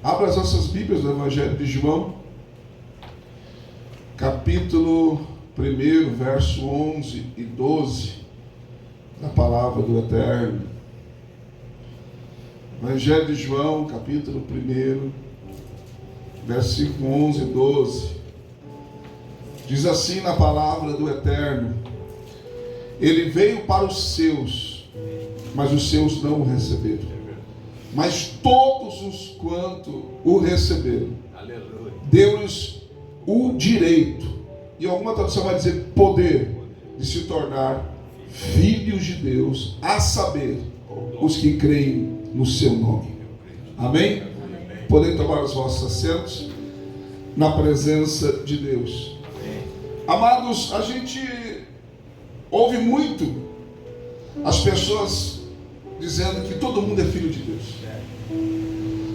Abra as nossas Bíblias no Evangelho de João, capítulo 1, verso 11 e 12, da palavra do Eterno. Evangelho de João, capítulo 1, versículo 11 e 12. Diz assim na palavra do Eterno: Ele veio para os seus, mas os seus não o receberam. Mas todos os quanto o receberam, deu-lhes o direito, e alguma tradução vai dizer poder, de se tornar filhos de Deus, a saber, os que creem no seu nome. Amém? Podem tomar os vossos assentos na presença de Deus. Amados, a gente ouve muito as pessoas dizendo que todo mundo é filho de Deus.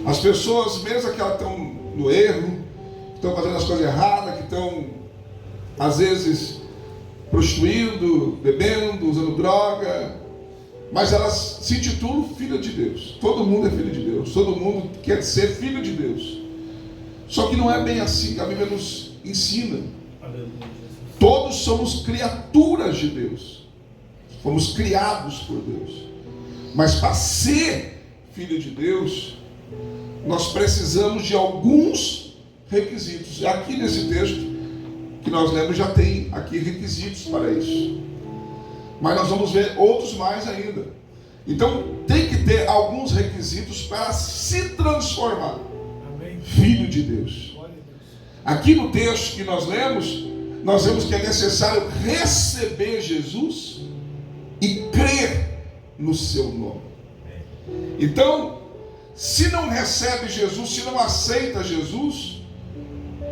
As pessoas, mesmo que elas estão no erro, que estão fazendo as coisas erradas, que estão às vezes prostituindo, bebendo, usando droga, mas elas se intitulam filho de Deus. Todo mundo é filho de Deus, todo mundo quer ser filho de Deus. Só que não é bem assim que a Bíblia nos ensina. Todos somos criaturas de Deus, fomos criados por Deus, mas para ser filho de Deus, nós precisamos de alguns requisitos. E aqui nesse texto que nós lemos já tem aqui requisitos para isso, mas nós vamos ver outros mais ainda. Então tem que ter alguns requisitos para se transformar filho de Deus. Aqui no texto que nós vemos que é necessário receber Jesus e crer no seu nome. Então, se não recebe Jesus, se não aceita Jesus,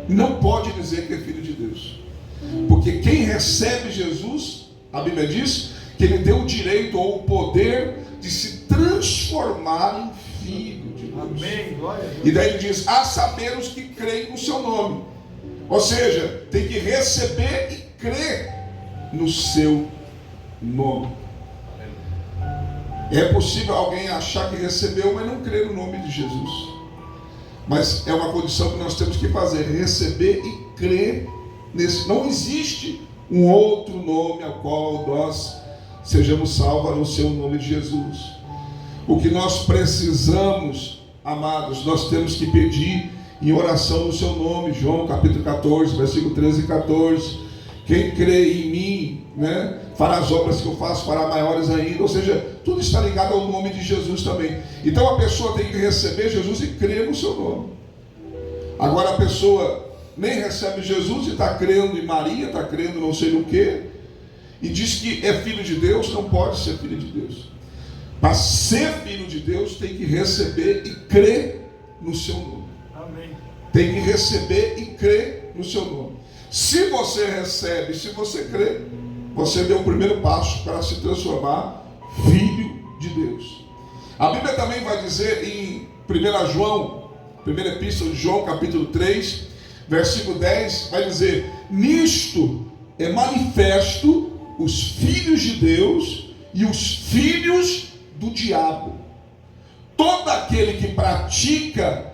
não pode dizer que é filho de Deus. Porque quem recebe Jesus, a Bíblia diz que ele deu o direito ou o poder de se transformar em filho de Deus. Amém. Glória a Deus. E daí ele diz, a saber os que creem no seu nome. Ou seja, tem que receber e crer no seu nome. É possível alguém achar que recebeu, mas não crer no nome de Jesus. Mas é uma condição que nós temos que fazer, receber e crer nesse. Não existe um outro nome ao qual nós sejamos salvos a não ser o nome de Jesus. O que nós precisamos, amados, nós temos que pedir em oração no seu nome. João capítulo 14, versículo 13 e 14. Quem crê em mim, fará as obras que eu faço, fará maiores ainda. Ou seja, tudo está ligado ao nome de Jesus também. Então a pessoa tem que receber Jesus e crer no seu nome. Agora a pessoa nem recebe Jesus e está crendo em Maria, está crendo não sei no que, e diz que é filho de Deus. Não pode ser filho de Deus. Para ser filho de Deus tem que receber e crer no seu nome. Amém. Tem que receber e crer no seu nome. Se você recebe, se você crê, você deu o primeiro passo para se transformar filho de Deus. A Bíblia também vai dizer em 1 João, primeira epístola de João, capítulo 3, versículo 10, vai dizer: nisto é manifesto os filhos de Deus e os filhos do diabo. Todo aquele que pratica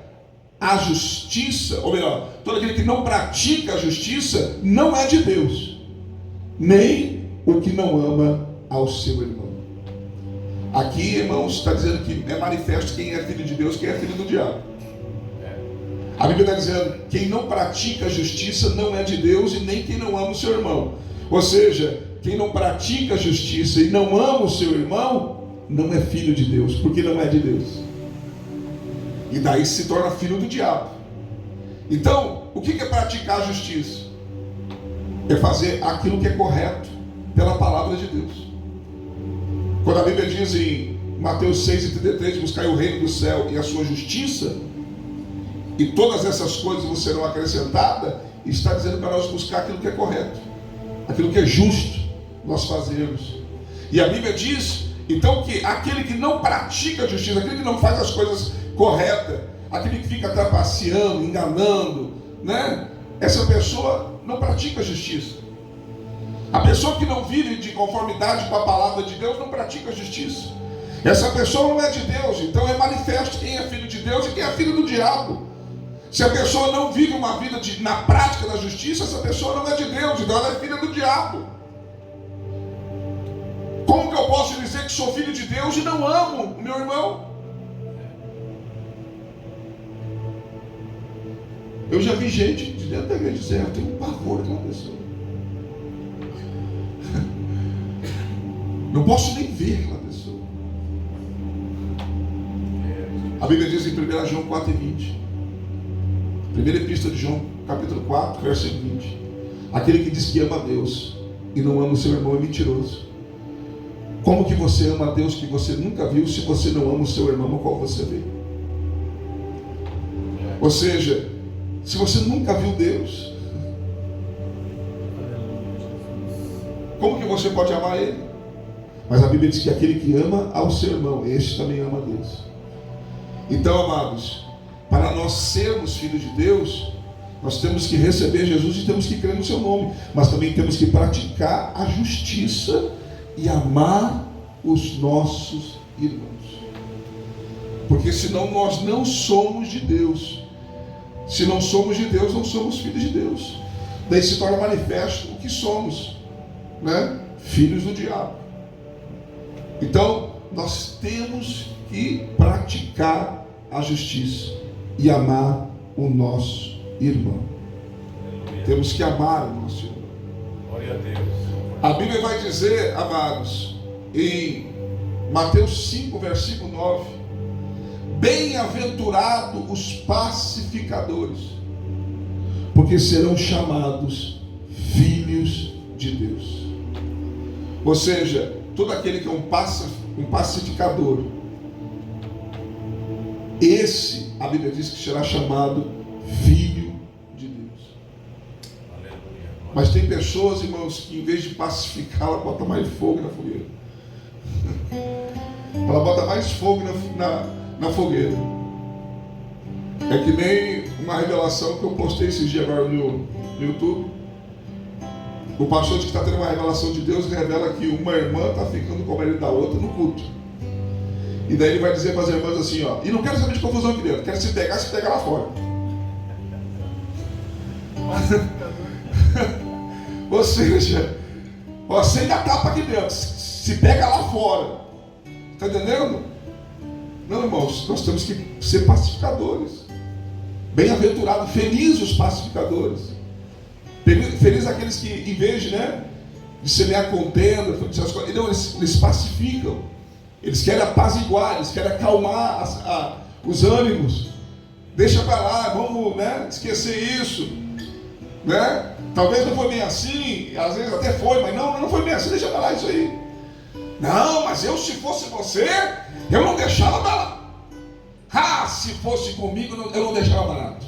a justiça, ou melhor, todo aquele que não pratica a justiça, não é de Deus, nem o que não ama ao seu irmão. Aqui, irmãos, está dizendo que é manifesto quem é filho de Deus, quem é filho do diabo. A Bíblia está dizendo, quem não pratica a justiça não é de Deus, e nem quem não ama o seu irmão. Ou seja, quem não pratica a justiça e não ama o seu irmão, não é filho de Deus, porque não é de Deus. E daí se torna filho do diabo. Então, o que é praticar a justiça? É fazer aquilo que é correto pela palavra de Deus. Quando a Bíblia diz em Mateus 6,33, buscai o reino do céu e a sua justiça, e todas essas coisas vos serão acrescentadas, está dizendo para nós buscar aquilo que é correto, aquilo que é justo nós fazermos. E a Bíblia diz, então, que aquele que não pratica a justiça, aquele que não faz as coisas corretas, aquele que fica trapaceando, enganando, essa pessoa não pratica a justiça. A pessoa que não vive de conformidade com a palavra de Deus não pratica a justiça. Essa pessoa não é de Deus, então é manifesto quem é filho de Deus e quem é filho do diabo. Se a pessoa não vive uma vida na prática da justiça, essa pessoa não é de Deus, então ela é filha do diabo. Como que eu posso dizer que sou filho de Deus e não amo o meu irmão? Eu já vi gente de dentro da igreja dizer, eu tenho um pavor daquela pessoa. Não posso nem ver aquela pessoa. A Bíblia diz em 1 João 4:20. Primeira epístola de João, capítulo 4, versículo 20. Aquele que diz que ama a Deus e não ama o seu irmão é mentiroso. Como que você ama a Deus que você nunca viu se você não ama o seu irmão no qual você vê? Ou seja, se você nunca viu Deus, como que você pode amar Ele? Mas a Bíblia diz que aquele que ama ao seu irmão, este também ama a Deus. Então, amados, para nós sermos filhos de Deus, nós temos que receber Jesus e temos que crer no seu nome, mas também temos que praticar a justiça e amar os nossos irmãos. Porque senão nós não somos de Deus. Se não somos de Deus, não somos filhos de Deus. Daí se torna manifesto o que somos, né? Filhos do diabo. Então, nós temos que praticar a justiça e amar o nosso irmão. Aleluia. Temos que amar o nosso irmão. Glória a Deus. A Bíblia vai dizer, amados, em Mateus 5, versículo 9: bem-aventurados os pacificadores, porque serão chamados filhos de Deus. Ou seja, todo aquele que é um pacificador, esse, a Bíblia diz que será chamado filho de Deus. Aleluia. Mas tem pessoas, irmãos, que em vez de pacificar, ela bota mais fogo na fogueira. Ela bota mais fogo na fogueira. É que nem uma revelação que eu postei esses dias agora no YouTube. O pastor diz que está tendo uma revelação de Deus e revela que uma irmã está ficando com o marido da outra no culto. E daí ele vai dizer para as irmãs assim, ó, e não quero saber de confusão aqui dentro, quero se pegar lá fora. Ou seja, você ainda tapa aqui dentro, se pega lá fora. Está entendendo? Não, irmãos, nós temos que ser pacificadores. Bem-aventurados, felizes os pacificadores. Felizes aqueles que, em vez de semear contenda, não, eles pacificam. Eles querem apaziguar, eles querem acalmar os ânimos. Deixa para lá, vamos esquecer isso. Talvez não foi bem assim, às vezes até foi, mas não foi bem assim, deixa para lá isso aí. Não, mas eu, se fosse você, eu não deixava barato. Se fosse comigo, eu não deixava barato.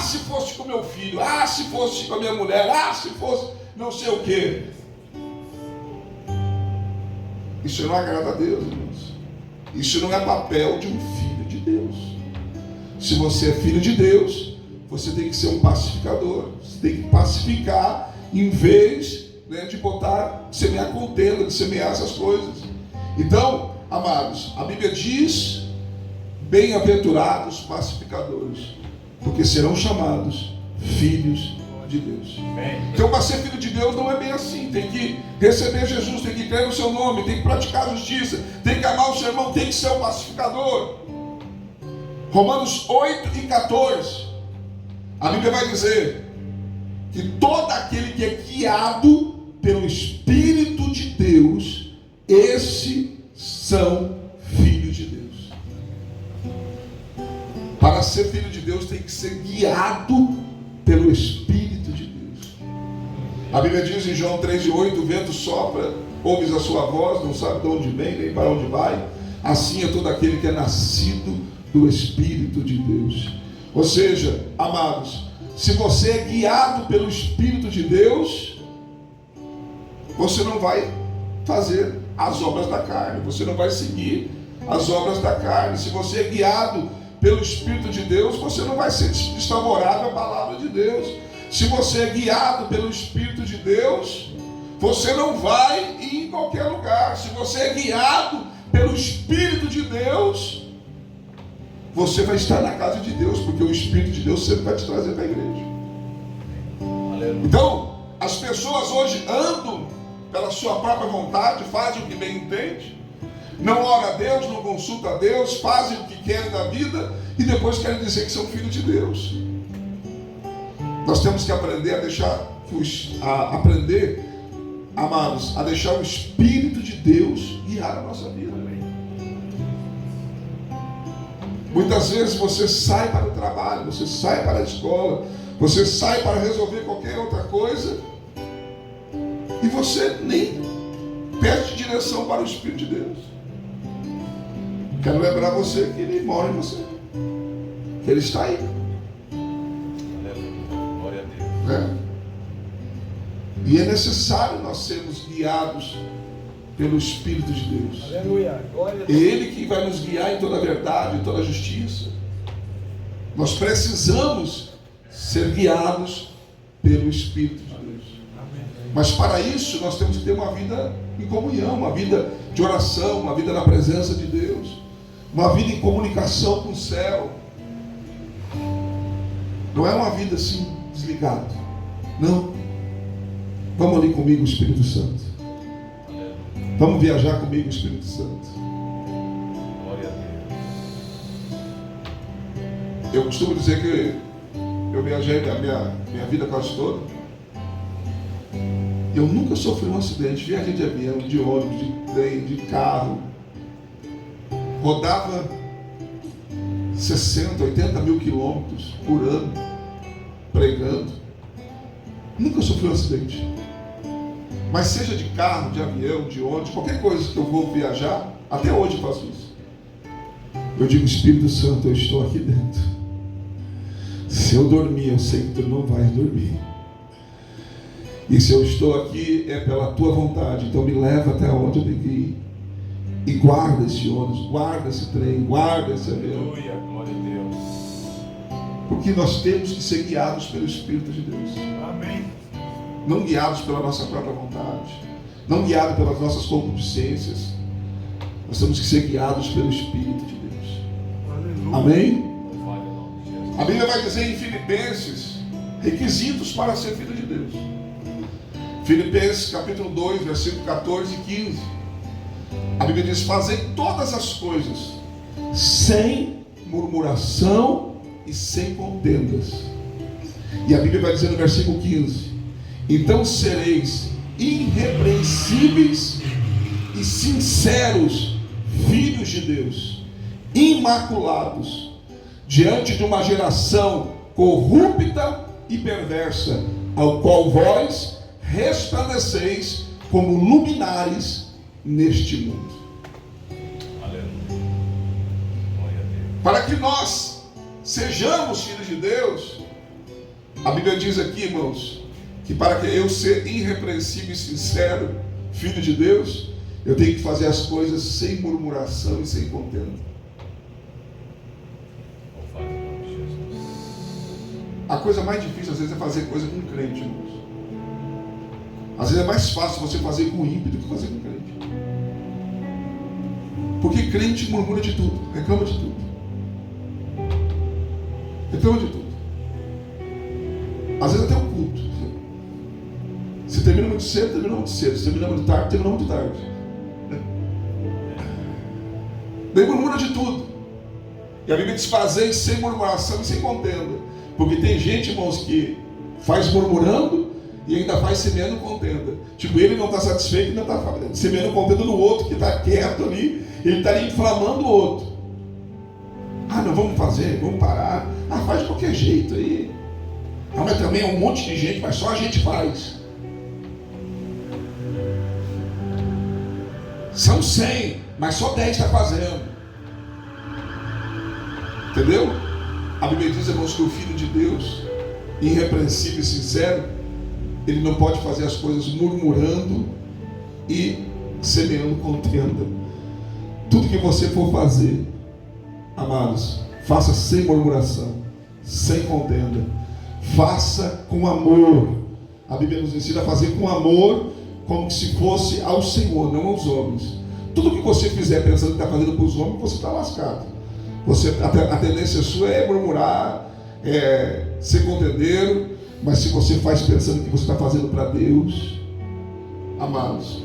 Se fosse com meu filho, se fosse com a minha mulher, se fosse não sei o quê. Isso não agrada a Deus, irmãos. Isso não é papel de um filho de Deus. Se você é filho de Deus, você tem que ser um pacificador. Você tem que pacificar em vez de semear contenda, de semear essas coisas. Então, amados, a Bíblia diz: bem-aventurados pacificadores, porque serão chamados filhos de Deus. Então, para ser filho de Deus não é bem assim. Tem que receber Jesus, tem que crer no seu nome, tem que praticar a justiça, tem que amar o seu irmão, tem que ser um pacificador. Romanos 8:14, a Bíblia vai dizer que todo aquele que é guiado pelo Espírito de Deus, esses são filhos de Deus. Para ser filho de Deus tem que ser guiado pelo Espírito de Deus. A Bíblia diz em João 3:8: o vento sopra, ouves a sua voz, não sabe de onde vem nem para onde vai. Assim é todo aquele que é nascido do Espírito de Deus. Ou seja, amados, se você é guiado pelo Espírito de Deus, você não vai fazer as obras da carne, você não vai seguir as obras da carne. Se você é guiado pelo Espírito de Deus, você não vai ser desfavorável à palavra de Deus. Se você é guiado pelo Espírito de Deus, você não vai ir em qualquer lugar. Se você é guiado pelo Espírito de Deus, você vai estar na casa de Deus, porque o Espírito de Deus sempre vai te trazer para a igreja. Aleluia. Então, as pessoas hoje andam pela sua própria vontade, fazem o que bem entende, não ora a Deus, não consulta a Deus, fazem o que querem da vida e depois querem dizer que são filhos de Deus. Nós temos que aprender amados, a deixar o Espírito de Deus guiar a nossa vida. Muitas vezes você sai para o trabalho, você sai para a escola, você sai para resolver qualquer outra coisa e você nem pede direção para o Espírito de Deus. Quero lembrar você que Ele mora em você, que Ele está aí. Glória a Deus. E é necessário nós sermos guiados pelo Espírito de Deus. Aleluia. Glória a Deus. É Ele que vai nos guiar em toda a verdade, em toda a justiça. Nós precisamos ser guiados pelo Espírito de Deus. Amém. Mas para isso nós temos que ter uma vida em comunhão, uma vida de oração, uma vida na presença de Deus, uma vida em comunicação com o céu. Não é uma vida assim desligada. Não. Vamos ali comigo, Espírito Santo. Vamos viajar comigo, Espírito Santo. Glória a Deus. Eu costumo dizer que eu viajei a minha vida quase toda. Eu nunca sofri um acidente. Viajei de avião, de ônibus, de trem, de carro. Rodava 60, 80 mil quilômetros por ano, pregando. Nunca sofri um acidente. Mas seja de carro, de avião, de ônibus, qualquer coisa que eu vou viajar, até hoje eu faço isso. Eu digo, Espírito Santo, eu estou aqui dentro. Se eu dormir, eu sei que tu não vais dormir. E se eu estou aqui, é pela tua vontade. Então me leva até onde eu tenho que ir. E guarda esse ônibus, guarda esse trem, guarda esse avião. Aleluia, glória a Deus. Porque nós temos que ser guiados pelo Espírito de Deus. Amém. Não guiados pela nossa própria vontade, não guiados pelas nossas concupiscências. Nós temos que ser guiados pelo Espírito de Deus. Aleluia. Amém? A Bíblia vai dizer em Filipenses requisitos para ser filho de Deus. Filipenses capítulo 2, versículo 14 e 15. A Bíblia diz: fazei todas as coisas sem murmuração e sem contendas. E a Bíblia vai dizer no versículo 15: então sereis irrepreensíveis e sinceros, filhos de Deus, imaculados, diante de uma geração corrupta e perversa, ao qual vós resplandeceis como luminares neste mundo. Aleluia. Glória a Deus. Para que nós sejamos filhos de Deus, a Bíblia diz aqui, irmãos, que para que eu ser irrepreensível e sincero, filho de Deus, eu tenho que fazer as coisas sem murmuração e sem contenda. A coisa mais difícil às vezes é fazer coisa com crente, irmãos. Às vezes é mais fácil você fazer com ímpio do que fazer com crente. Porque crente murmura de tudo, reclama de tudo. Reclama de tudo. Às vezes até o culto. Se termina muito cedo, termina muito cedo. Se termina muito tarde, termina muito tarde. Daí murmura de tudo. E a Bíblia diz: fazei sem murmuração e sem contenda. Porque tem gente, irmãos, que faz murmurando e ainda faz semeando contenda. Tipo, ele não está satisfeito e ainda está semeando contenda no outro que está quieto ali. Ele está ali inflamando o outro. Ah, não vamos fazer, vamos parar. Ah, faz de qualquer jeito aí. Ah, mas também é um monte de gente, mas só a gente faz. São 100, mas só 10 está fazendo. Entendeu? A Bíblia diz, irmãos, que o Filho de Deus, irrepreensível e sincero, ele não pode fazer as coisas murmurando e semeando contenda. Tudo que você for fazer, amados, faça sem murmuração, sem contenda. Faça com amor. A Bíblia nos ensina a fazer com amor, como se fosse ao Senhor, não aos homens. Tudo que você fizer pensando que está fazendo para os homens, você está lascado. A tendência sua é murmurar, ser contendeiro, mas se você faz pensando que você está fazendo para Deus, amados,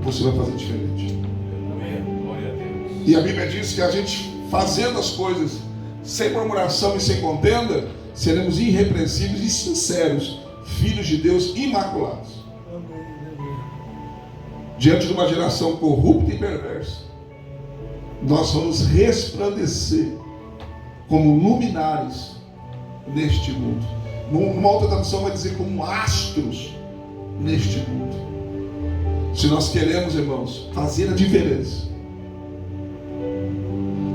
você vai fazer diferente. Glória a Deus. E a Bíblia diz que a gente fazendo as coisas sem murmuração e sem contenda, seremos irrepreensíveis e sinceros, filhos de Deus imaculados. Diante de uma geração corrupta e perversa, nós vamos resplandecer como luminares neste mundo. Numa outra tradução vai dizer como astros neste mundo. Se nós queremos, irmãos, fazer a diferença,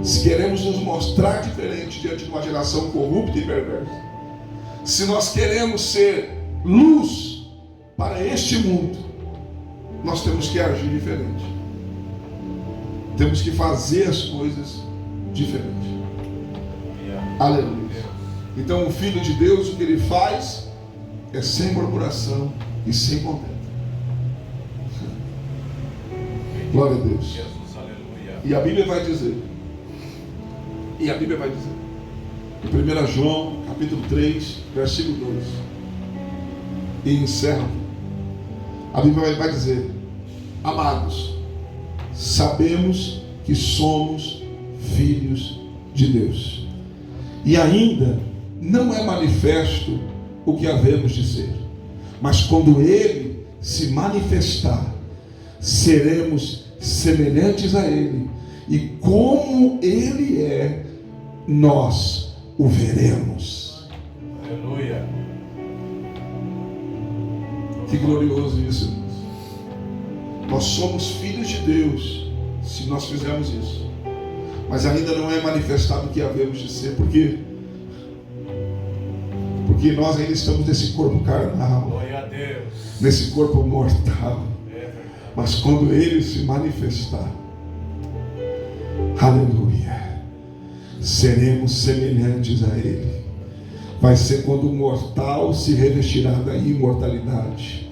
se queremos nos mostrar diferente diante de uma geração corrupta e perversa, se nós queremos ser luz para este mundo, nós temos que agir diferente. Temos que fazer as coisas diferente. Aleluia. Então o Filho de Deus, o que ele faz é sem murmuração e sem contenda. Glória a Deus. Jesus, aleluia. E a Bíblia vai dizer, em 1 João, capítulo 3, versículo 2, e encerra. A Bíblia vai dizer: amados, sabemos que somos filhos de Deus, e ainda não é manifesto o que havemos de ser, mas quando Ele se manifestar, seremos semelhantes a Ele, e como Ele é, nós o veremos. Aleluia. Que glorioso isso, irmãos. Nós somos filhos de Deus se nós fizermos isso, mas ainda não é manifestado o que havemos de ser. Por quê? Porque nós ainda estamos nesse corpo carnal, Glória a Deus. nesse corpo mortal. Mas quando Ele se manifestar, aleluia, seremos semelhantes a Ele. Vai ser quando o mortal se revestirá da imortalidade,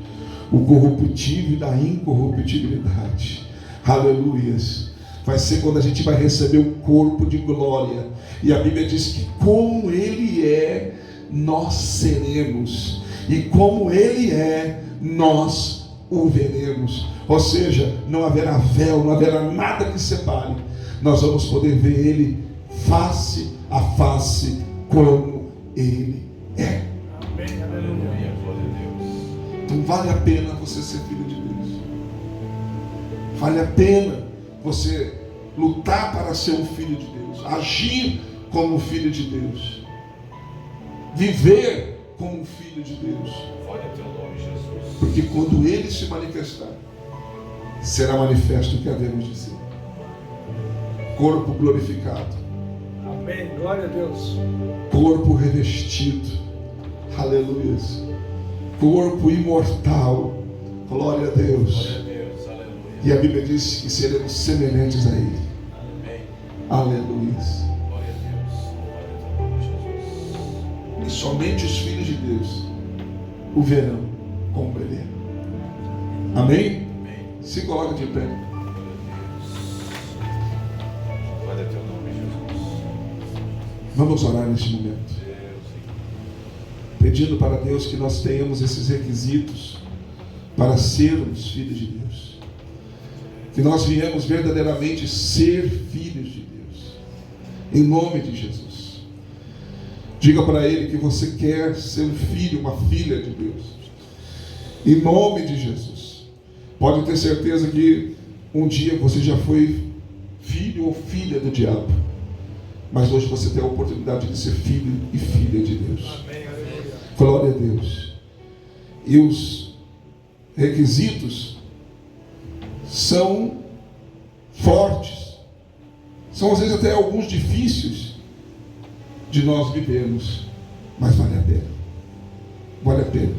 o corruptível da incorruptibilidade. Aleluias. Vai ser quando a gente vai receber o corpo de glória. E a Bíblia diz que como Ele é, nós seremos. E como Ele é, nós o veremos. Ou seja, não haverá véu, não haverá nada que separe. Nós vamos poder ver Ele face a face, como Ele é. Amém. Aleluia. Glória a Deus. Então vale a pena você ser filho de Deus. Vale a pena você lutar para ser um filho de Deus, agir como um filho de Deus, viver como um filho de Deus. Glória ao teu nome, Jesus. Porque quando Ele se manifestar, será manifesto o que havemos de ser. Corpo glorificado. Amém. Glória a Deus. Corpo revestido. Aleluia. Corpo imortal. Glória a Deus. Glória a Deus. Aleluia. E a Bíblia diz que seremos semelhantes a Ele. Amém. Aleluia. Glória a Deus. Glória ao teu nome, Jesus. E somente os filhos de Deus o verão como Ele é. Amém? Amém. Se coloca de pé. Glória a teu nome, Jesus. Vamos orar neste momento, pedindo para Deus que nós tenhamos esses requisitos para sermos filhos de Deus, que nós viemos verdadeiramente ser filhos de Deus, em nome de Jesus. Diga para Ele que você quer ser um filho, uma filha de Deus, em nome de Jesus. Pode ter certeza que um dia você já foi filho ou filha do diabo, mas hoje você tem a oportunidade de ser filho e filha de Deus. Amém. Aleluia. Glória a Deus. E os requisitos são fortes, são às vezes até alguns difíceis de nós vivermos, mas vale a pena. Vale a pena,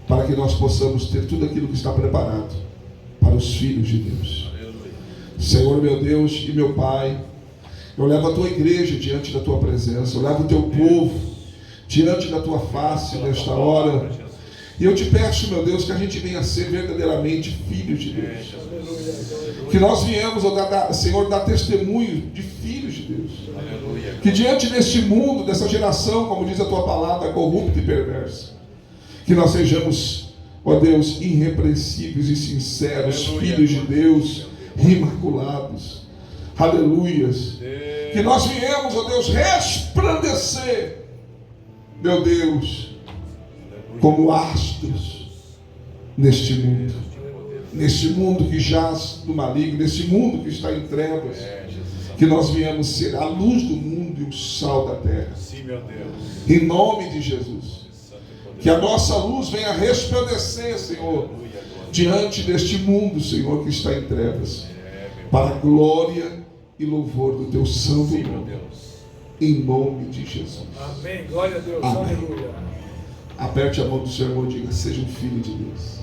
para que nós possamos ter tudo aquilo que está preparado para os filhos de Deus. Aleluia. Senhor, meu Deus e meu Pai, eu levo a tua igreja diante da tua presença, eu levo o teu povo diante da tua face nesta hora, E eu te peço, meu Deus, que a gente venha ser verdadeiramente filhos de Deus. Que nós viemos, Senhor, dar testemunho de filhos de Deus. Que diante deste mundo, dessa geração, como diz a tua palavra, corrupta e perversa, que nós sejamos, ó Deus, irrepreensíveis e sinceros, filhos de Deus, imaculados. Aleluias. Que nós viemos, ó Deus, resplandecer, meu Deus, como astros neste mundo que jaz no maligno, neste mundo que está em trevas, que nós viemos ser a luz do mundo e o sal da terra. Sim, meu Deus. Em nome de Jesus, que a nossa luz venha resplandecer, Senhor, diante deste mundo, Senhor, que está em trevas, para a glória e louvor do teu santo nome, em nome de Jesus. Amém. Glória a Deus. Amém. Aleluia. Aperte a mão do seu irmão e diga: seja um filho de Deus.